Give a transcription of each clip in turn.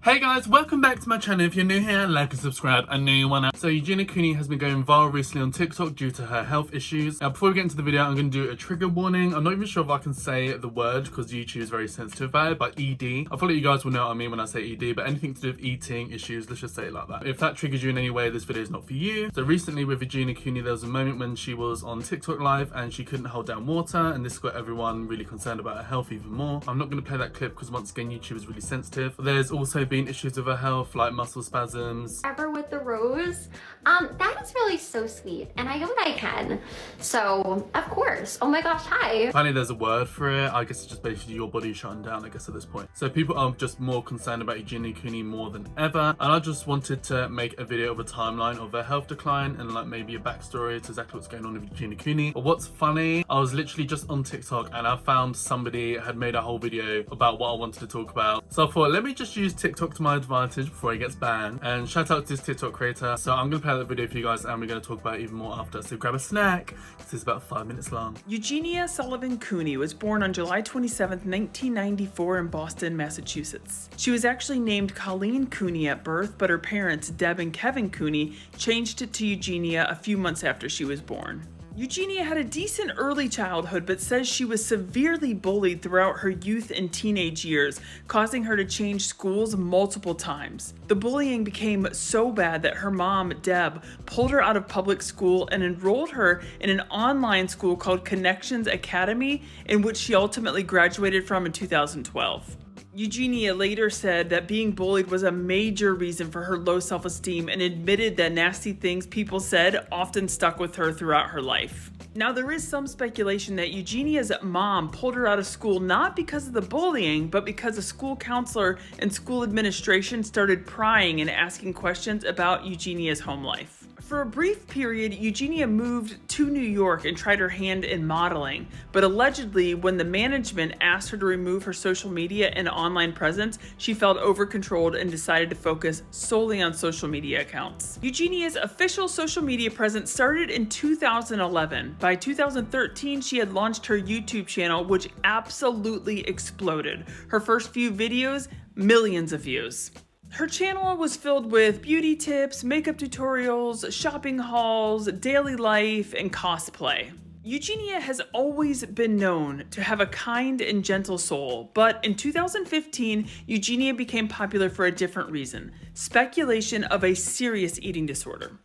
Hey guys, welcome back to my channel. If you're new here, like and subscribe. I know you wanna. So Eugenia Cooney has been going viral recently on TikTok due to her health issues. Now before we get into the video, I'm going to do a trigger warning. I'm not even sure if I can say the word because YouTube is very sensitive about it, but ED. I feel like you guys will know what I mean when I say ED, but anything to do with eating issues, let's just say it like that. If that triggers you in any way, this video is not for you. So recently with Eugenia Cooney, there was a moment when she was on TikTok live and she couldn't hold down water, and this got everyone really concerned about her health even more. I'm not going to play that clip because once again, YouTube is really sensitive. There's also been issues with her health, like muscle spasms. Ever with the rose, that is really so sweet, and I know that I can. So of course, oh my gosh, hi. Apparently there's a word for it. I guess it's just basically your body shutting down, I guess, at this point. So people are just more concerned about Eugenia Cooney more than ever, and I just wanted to make a video of a timeline of her health decline and like maybe a backstory to exactly what's going on with Eugenia Cooney. But what's funny, I was literally just on TikTok and I found somebody had made a whole video about what I wanted to talk about. So I thought, let me just use TikTok to my advantage before he gets banned, and shout out to this TikTok creator. So I'm gonna play that video for you guys and we're gonna talk about it even more after. So grab a snack, this is about 5 minutes long. Eugenia Sullivan Cooney was born on July 27, 1994 in Boston, Massachusetts. She was actually named Colleen Cooney at birth, but her parents, Deb and Kevin Cooney, changed it to Eugenia a few months after she was born. Eugenia had a decent early childhood, but says she was severely bullied throughout her youth and teenage years, causing her to change schools multiple times. The bullying became so bad that her mom, Deb, pulled her out of public school and enrolled her in an online school called Connections Academy, in which she ultimately graduated from in 2012. Eugenia later said that being bullied was a major reason for her low self-esteem and admitted that nasty things people said often stuck with her throughout her life. Now, there is some speculation that Eugenia's mom pulled her out of school not because of the bullying, but because a school counselor and school administration started prying and asking questions about Eugenia's home life. For a brief period, Eugenia moved to New York and tried her hand in modeling, but allegedly, when the management asked her to remove her social media and online presence, she felt over-controlled and decided to focus solely on social media accounts. Eugenia's official social media presence started in 2011. By 2013, she had launched her YouTube channel, which absolutely exploded. Her first few videos, millions of views. Her channel was filled with beauty tips, makeup tutorials, shopping hauls, daily life, and cosplay. Eugenia has always been known to have a kind and gentle soul, but in 2015, Eugenia became popular for a different reason: speculation of a serious eating disorder.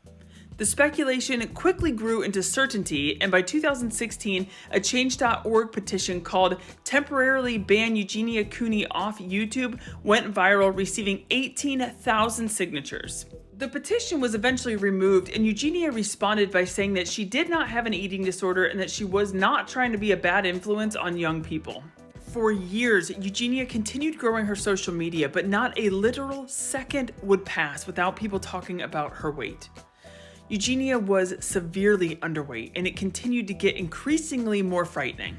The speculation quickly grew into certainty, and by 2016, a Change.org petition called "Temporarily Ban Eugenia Cooney Off YouTube" went viral, receiving 18,000 signatures. The petition was eventually removed, and Eugenia responded by saying that she did not have an eating disorder and that she was not trying to be a bad influence on young people. For years, Eugenia continued growing her social media, but not a literal second would pass without people talking about her weight. Eugenia was severely underweight, and it continued to get increasingly more frightening.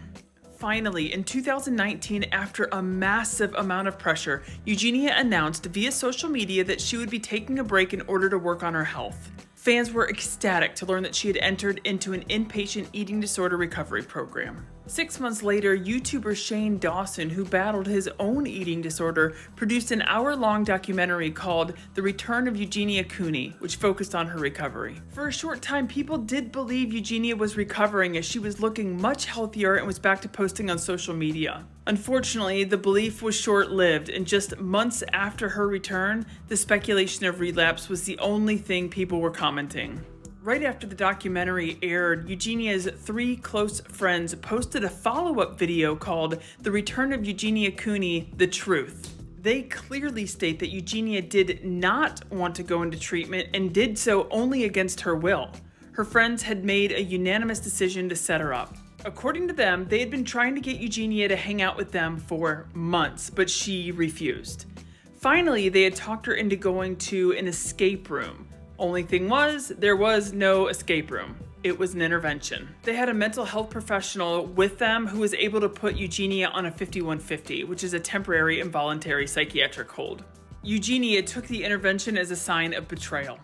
Finally, in 2019, after a massive amount of pressure, Eugenia announced via social media that she would be taking a break in order to work on her health. Fans were ecstatic to learn that she had entered into an inpatient eating disorder recovery program. 6 months later, YouTuber Shane Dawson, who battled his own eating disorder, produced an hour-long documentary called The Return of Eugenia Cooney, which focused on her recovery. For a short time, people did believe Eugenia was recovering as she was looking much healthier and was back to posting on social media. Unfortunately, the belief was short-lived, and just months after her return, the speculation of relapse was the only thing people were commenting. Right after the documentary aired, Eugenia's 3 close friends posted a follow-up video called The Return of Eugenia Cooney: The Truth. They clearly state that Eugenia did not want to go into treatment and did so only against her will. Her friends had made a unanimous decision to set her up. According to them, they had been trying to get Eugenia to hang out with them for months, but she refused. Finally, they had talked her into going to an escape room. Only thing was, there was no escape room. It was an intervention. They had a mental health professional with them who was able to put Eugenia on a 5150, which is a temporary involuntary psychiatric hold. Eugenia took the intervention as a sign of betrayal.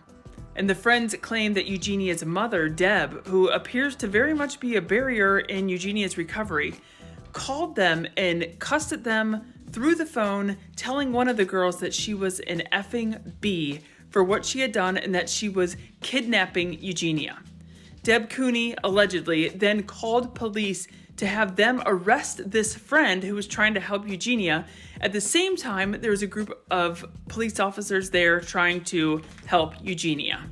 And the friends claimed that Eugenia's mother, Deb, who appears to very much be a barrier in Eugenia's recovery, called them and cussed at them through the phone, telling one of the girls that she was an effing B for what she had done and that she was kidnapping Eugenia. Deb Cooney allegedly then called police to have them arrest this friend who was trying to help Eugenia. At the same time, there was a group of police officers there trying to help Eugenia.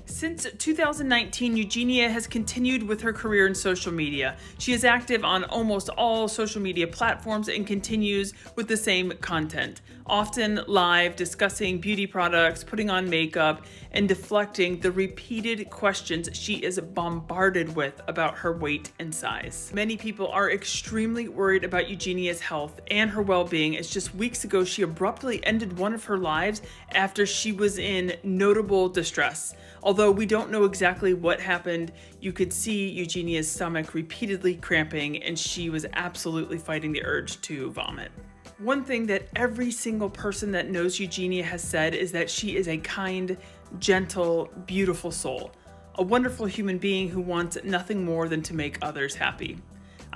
Since 2019, Eugenia has continued with her career in social media. She is active on almost all social media platforms and continues with the same content, often live, discussing beauty products, putting on makeup, and deflecting the repeated questions she is bombarded with about her weight and size. Many people are extremely worried about Eugenia's health and her well-being, as just weeks ago she abruptly ended one of her lives after she was in notable distress. Although we don't know exactly what happened, you could see Eugenia's stomach repeatedly cramping and she was absolutely fighting the urge to vomit. One thing that every single person that knows Eugenia has said is that she is a kind, gentle, beautiful soul, a wonderful human being who wants nothing more than to make others happy.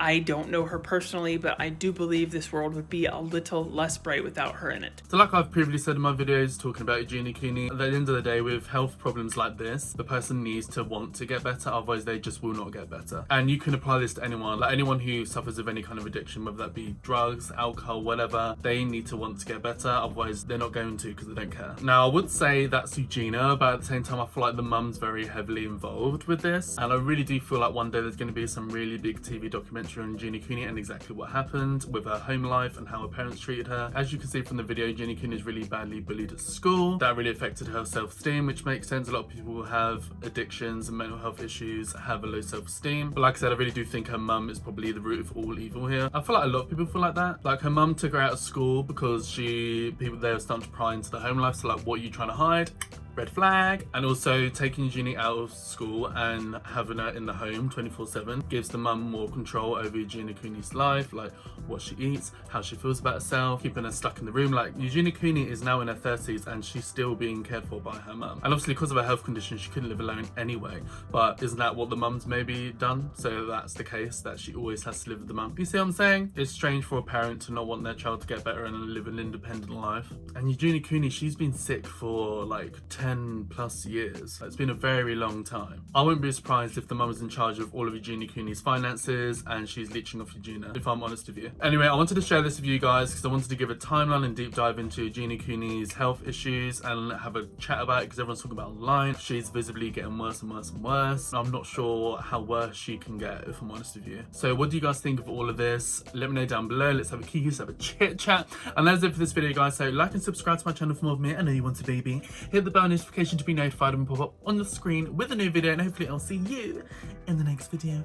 I don't know her personally, but I do believe this world would be a little less bright without her in it. So like I've previously said in my videos talking about Eugenia Cooney, at the end of the day with health problems like this, the person needs to want to get better, otherwise they just will not get better. And you can apply this to anyone, like anyone who suffers of any kind of addiction, whether that be drugs, alcohol, whatever, they need to want to get better, otherwise they're not going to because they don't care. Now I would say that's Eugenia, but at the same time I feel like the mum's very heavily involved with this, and I really do feel like one day there's going to be some really big TV documentary on Eugenia Cooney and exactly what happened with her home life and how her parents treated her. As you can see from the video, Eugenia Cooney is really badly bullied at school. That really affected her self-esteem, which makes sense. A lot of people who have addictions and mental health issues have a low self-esteem. But like I said, I really do think her mum is probably the root of all evil here. I feel like a lot of people feel like that. Like her mum took her out of school because people there were starting to pry into the home life. So like, what are you trying to hide? Red flag. And also taking Eugenia out of school and having her in the home 24/7 gives the mum more control over Eugenia Cooney's life, like what she eats, how she feels about herself, keeping her stuck in the room. Like Eugenia Cooney is now in her 30s and she's still being cared for by her mum. And obviously because of her health condition, she couldn't live alone anyway. But isn't that what the mum's maybe done? So that's the case, that she always has to live with the mum. You see what I'm saying? It's strange for a parent to not want their child to get better and live an independent life. And Eugenia Cooney, she's been sick for like 10 plus years. It's been a very long time. I wouldn't be surprised if the mum is in charge of all of Eugenia Cooney's finances and she's leeching off Eugenia, if I'm honest with you. Anyway, I wanted to share this with you guys because I wanted to give a timeline and deep dive into Eugenia Cooney's health issues and have a chat about it because everyone's talking about it online. She's visibly getting worse and worse and worse. I'm not sure how worse she can get, if I'm honest with you. So what do you guys think of all of this? Let me know down below. Let's have a kiki, let's have a chit chat. And that's it for this video, guys. So like and subscribe to my channel for more of me. I know you want a baby. Hit the bell notification to be notified and pop up on the screen with a new video, and hopefully I'll see you in the next video.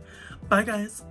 Bye guys.